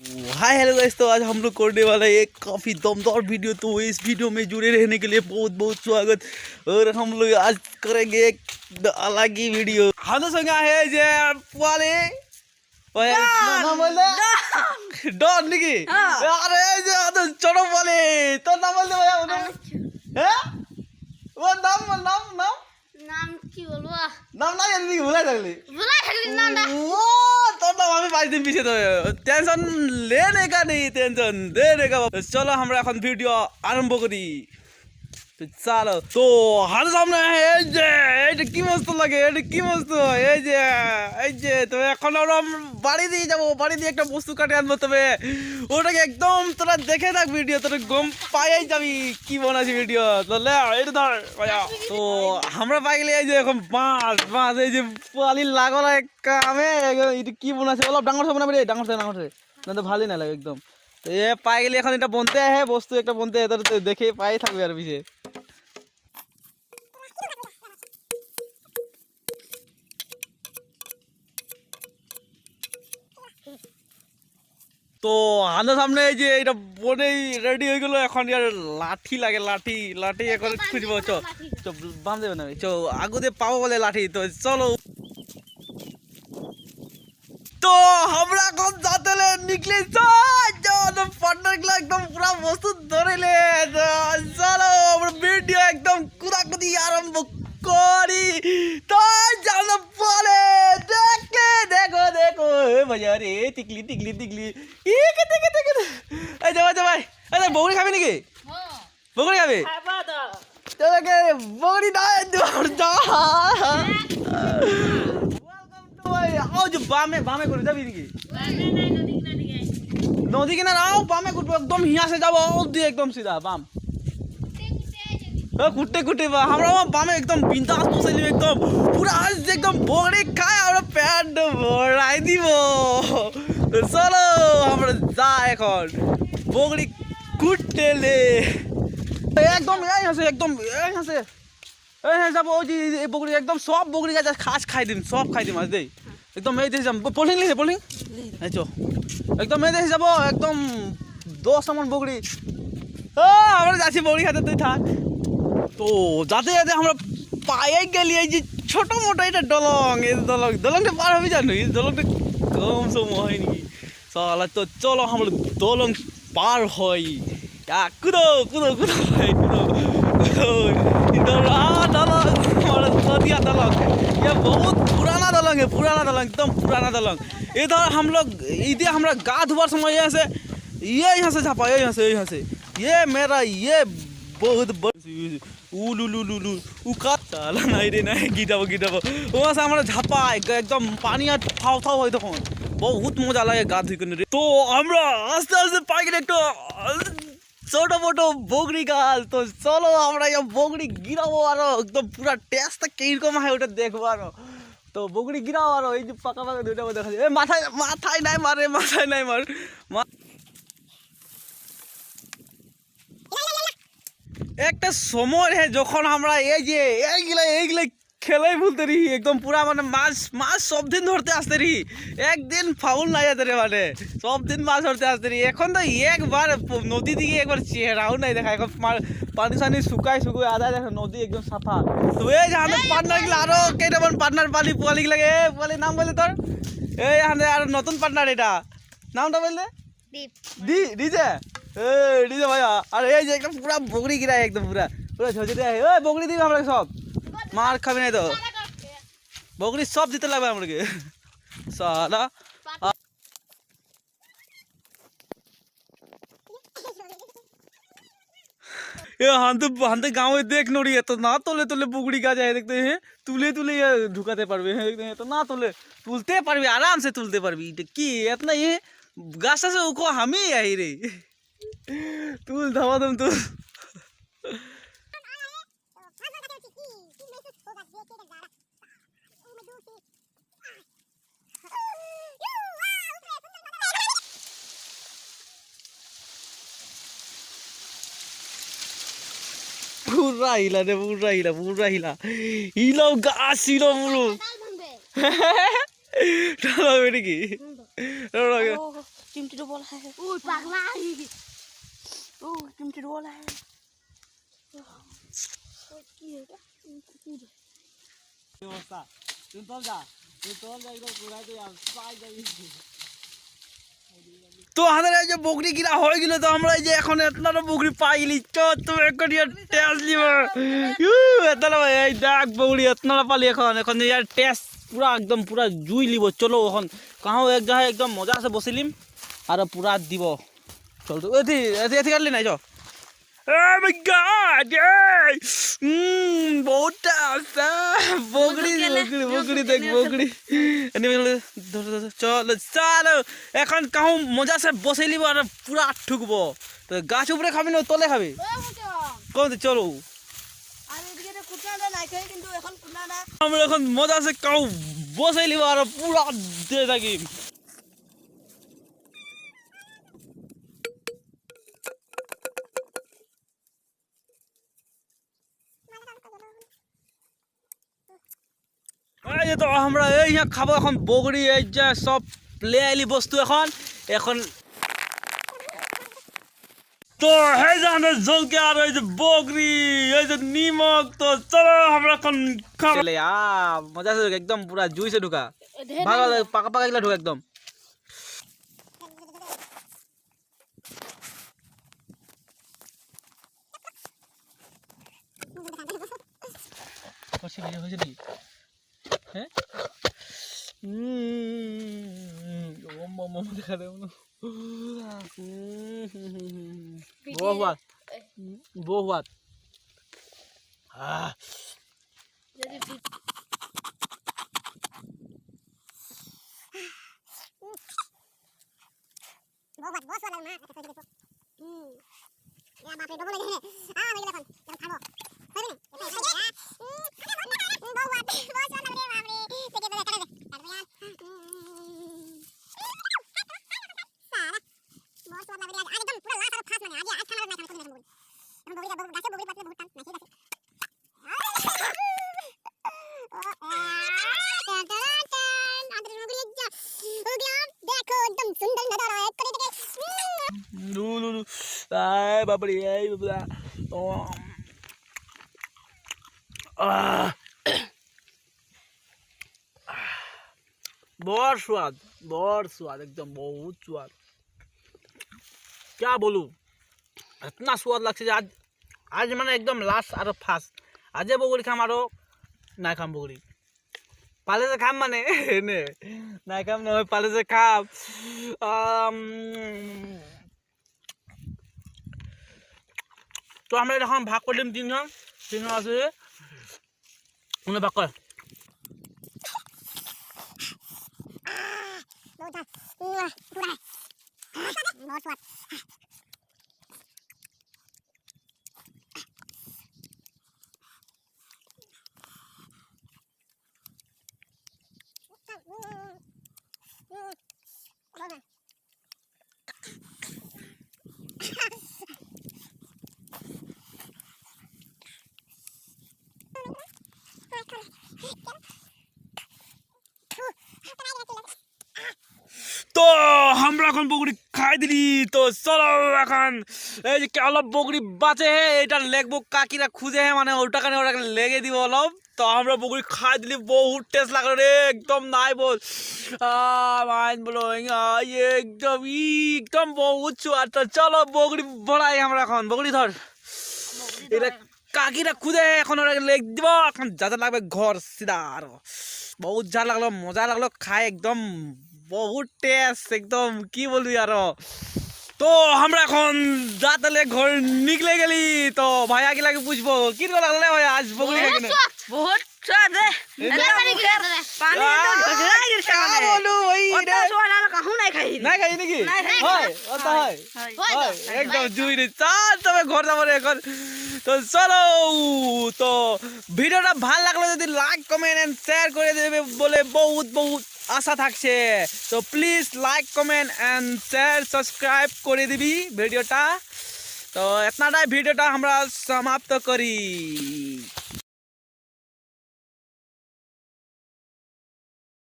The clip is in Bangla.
Hi hello guys. तो आज हम लोग करने वाला है एक काफ़ी दमदार वीडियो। तो इस वीडियो में जुड़े रहने के लिए बहुत बहुत स्वागत। और हम लोग आज करेंगे एक अलग ही वीडियो। हम संग है जे वाले नाम बोले डॉन निकी। अरे जे चलो वाले तो नाम बोल दे भैया उन्हें हैं वो नाम नाम नाम नाम की बोलबो नाम ना याद नहीं भुला থাকলি নামটা वो तो हमें 5 दिन पीछे तो टेंशन लेने का नहीं, टेंशन देने का। चलो हमरा এখন ভিডিও আরম্ভ করি। তো চলো তো হার সামনে এই যে এটা কি মস্ত লাগে, এটা কি মস্ত এই যে তো এখন আমরা বাড়ি দিয়ে যাব। বাড়ি দিয়ে একটা বস্তু কাটে আনবো, তবে ওটাকে একদম তোরা দেখে থাক ভিডিও, তোরা গম পাইয়াই যাবি কি বানাচ্ছি ভিডিও। তো লে এটা ধর ভাইয়া। তো আমরা পাই গেলে এই যে এখন মাছ মাছ এই যে পালি লাগলা কামে এটা কি বানাচ্ছে অলপ ডাঙর হবে না রে, ডাঙর না তো ভালোই না লাগে একদম। তো এ পাই গেলে এখন এটা বনতে হে বস্তু একটা বনতে হে, তোর দেখে পাই থাকবে আর পিছে। তো আমাদের সামনে এই যে এটা বনেই রেডি হয়ে গেল। এখন ইয়ার লাঠি লাগে, লাঠি লাঠি এখন খুঁজবো। চো বাম দেবে না, চো আগুতে পাবো বলে লাঠি। তো চলো তো আমরা এখন যাতে নিকলে পার্টনার গুলো একদম পুরা বস্তু ধরেলে। চলো আমরা ভিডিও একদম কুদাকুদি আরম্ভ করি। তো জানো বলে দেখলে দেখো দেখো ভাইয়া রে টিকলি টিকলি টিকলি ই কেতে কেতে কেতে এই যা ভাই আরে বগড়ি খাবি নাকি? বগড়ি খাবি? তোকে বগড়ি দাও যা। आओ जो बामे बामे कर जाबी नाকি? बामे নাই নদী কিনারে आओ बामे করব একদম হিয়া से जाओ और দিয়ে একদম सीधा बाम कुटे कुटे हमरा बामे एकदम बिंदास बसाइली एकदम पूरा आज एकदम बगड़ी खाए और पेट भराई দিব। তো চলো আমরা যা এখন বগড়ি কুটেলে একদম এই আছে একদম এই আছে এই যাব ওই যে বগড়ি একদম সব বগড়ি গাছ খাস খাই দিম, সব খাই দিম আজ দেই একদম এই দেখে যাব। পলিং লিখে পলিং এই চো একদম এই দেখে যাব একদম 10 মন বগড়ি। আমরা যাচ্ছি বগড়ি খাতে, তুই থাক। তো যাতে যাতে আমরা পায়ে গেলি এই যে ছোট মোটো এটা দলং, এই দলংটা পার হবি জানো? এই দলংটা কম সময় হয় নাকি সালা। তো চলো আমরা দলং পার হই। কুদো কুদো কুদো ভাই কুদো दलंग ये बहुत पुराना दलंग है, पुराना दलंग एकदम पुराना दलंग। इधर हम लोग इधर हमरा गा धोबार समय यहाँ से ये यहाँ से झापा यहाँ से ये मेरा ये बहुत उलुलुलुलु उका साला नहीं रे नहीं गिटाबो वहाँ से हमारा झापा एकदम पानी আর ফাও ফাও হয় তখন बहुत मजा লাগে গা ধুই করে। তো আমরা আস্তে আস্তে পাই গেলে একটু ছোট মোটো বগড়ি গাছ। তো চলো আমরা এই বগড়ি গিরাবো আরো একদম পুরা টেস্টটা কিরকম হয় ওটা দেখবো আরো। তো বগড়ি গিরাও আরো এই যে পাকা পাকা দুইটা দেখা যায়। মাথায় মাথায় নাই মারে, মাথায় নাই মার। একটা সময় হে যখন আমরা এই যে এইগুলা খেলাই বলতে রি একদম পুরা মানে মাছ মাছ সব দিন ধরতে আসতে রি, একদিন ফাউল নাই যেতে রে মানে সব দিন মাছ ধরতে আসতে রি। এখন তো একবার নদী দিকে একবার চেহারাও নাই দেখা, এখন পানি সানি শুকাই আধা দেখা নদী একদম সাফা। তো এই যে আমাদের পার্টনার গুলো আরো কেইটামান পার্টনার পোয়ালি লাগে পোয়ালির নাম বলে তোর এই আমাদের আরো নতুন পার্টনার, এটা নামটা বললে ডিজে ডিজে ভাইয়া। আর এই যে একদম পুরা বগড়ি গিরা একদম পুরা পুরা ঝঝে ওই বগড়ি দিবি আমরা সব মার খাবি নাই তো বগড়ি সব দিতে লাগবে আমাকে সালা। হাতে গাঁৱে দেখ নড়ি এত না তোলে তোলে বগড়ি গাছ है देखते हैं তুলে তুলে ঢুকাতে পারবে হ্যাঁ देखते हैं तो না তোলে তুলতে পারবি आराम से তুলতে পারবি। এটা কি इतना ये गाछा से उको हम ही आई रे তুল ধাবা দম তুল। पूरा हिला रे पूरा हिला हिलाओ गाछ हिलो पुरो डाला बेटी की चिमटी तो बोला है ओ पागला ओ चिमटी तो बोला है की है क्या व्यवस्था तुम तो जा इधर पूरा तो यार पाई যাবি তো আমাদের এই যে বকরি গিরা হয়ে গেল তো আমরা এই যে এখন এতটা বকরি পাই গেলি তো তুমি একটু টেস্ট দিব এতটা এই দেখ বকরি এতটা পালি এখন ইয়ার টেস্ট পুরা একদম পুরা জুই লিব চলো এখন কাহো এক জায়গায় একদম মজা আছে বসিলিম আর পুরা দিব চল তো এতি এতি এতি কাটলি নাই চ Oh my God! Yay! बहुत अच्छा বকরি দেখ বকরি চলো চলো এখন কাহু মজা সে বসে লিব আর পুরা ঠুকব তো গাছ উপরে খাবি না তলে খাবি কোন চলো আর এদিকে তো কুটনাটা নাই খাই কিন্তু এখন কুটনাটা আমরা এখন মজা সে কাহু বসে লিব আর পুরা দিয়ে থাকি এই যে তো আমরা এই খাবো এখন বগরি এই যে সব লে আইলি বস্তু এখন তো এই যে আমাদের জলকে আর এই যে বগরি এই যে নিমক তো চলো আমরা এখন খাবো মজা আছে একদম পুরা জুইছে ঢুকা ভালো পাকা পাকা গিলা ঢুকা একদম কষি ভিডিও হয়েছে নাকি হ্যাঁ মামা দেখা দেব না বহুত যদি बहुत वाला ना ऐसा देखो या बाप रे डबल है हां मैं देखो जब खाबो होय ने बहुत वाला रे बाप रे देखे तो करे दे यार सारा बहुत वाला रे आज एकदम पूरा लास्ट और खास माने आज खाना मैं खाना को हम बोली बहुत गाছে बोली बात बहुत टाइम नहीं गाছে देखो एकदम सुंदर नजर आ रहा है no ay babri ay babla बहुत स्वाद एकदम बहुत स्वाद क्या बोलूं इतना स्वाद लगছে आज आज মানে একদম লাস্ট আর ফার্স্ট আজে বগরি খাম আর না খাম বগরি পালে যে খাম মানে নে না খাম না পালে যে খাম তো আমরা এখন ভাগ করে দিম তিনজন আছে উনি ভাগ কর बहुत स्वाद তো আমরা এখন বগরি খাই দিলি তো চলো এখন এই যে অলপ বগরি বাঁচে হে এটা লেগবো কাকিরা খুঁজে হে মানে ওটাকে লেগে দিব অলপ তো আমরা বগরি খাই দিলি বহুত টেস্ট লাগলো রে একদম নাই বল মাইন্ড ব্লোয়িং একদম বহুত সুয়াদ তো চলো বগরি বড়াই আমরা এখন বগরি ধর এটা কাকিরা খুঁজে এখন ওরা লেগ দিব এখন যাতে লাগবে ঘর সিধা আর বহুত যা লাগলো মজা লাগলো খাই একদম बहुत टेस्ट एकदम की बोलबी यार तो हमरा এখন যাতলে ঘর নিকলে গেলি তো ভাইয়া কি লাগে বুঝবো কি লাগলে ভাই আজ বগরি খাই কিনে बहुत स्वाद है पानी गिरा दे पानी तो ढोला गिर सामने बोलू वही रे सोना कहूं नहीं खाई নাকি হয় ওটা হয় একদম জুই রে চল তবে ঘর যাব রে এখন তো চলো তো ভিডিওটা ভালো লাগলে যদি লাইক কমেন্ট এন্ড শেয়ার করে দেবে বলে বহুত আশা থাকছে তো please like comment and share subscribe করে দিবি ভিডিওটা তো এতনাটাই ভিডিওটা আমরা সমাপ্ত করি।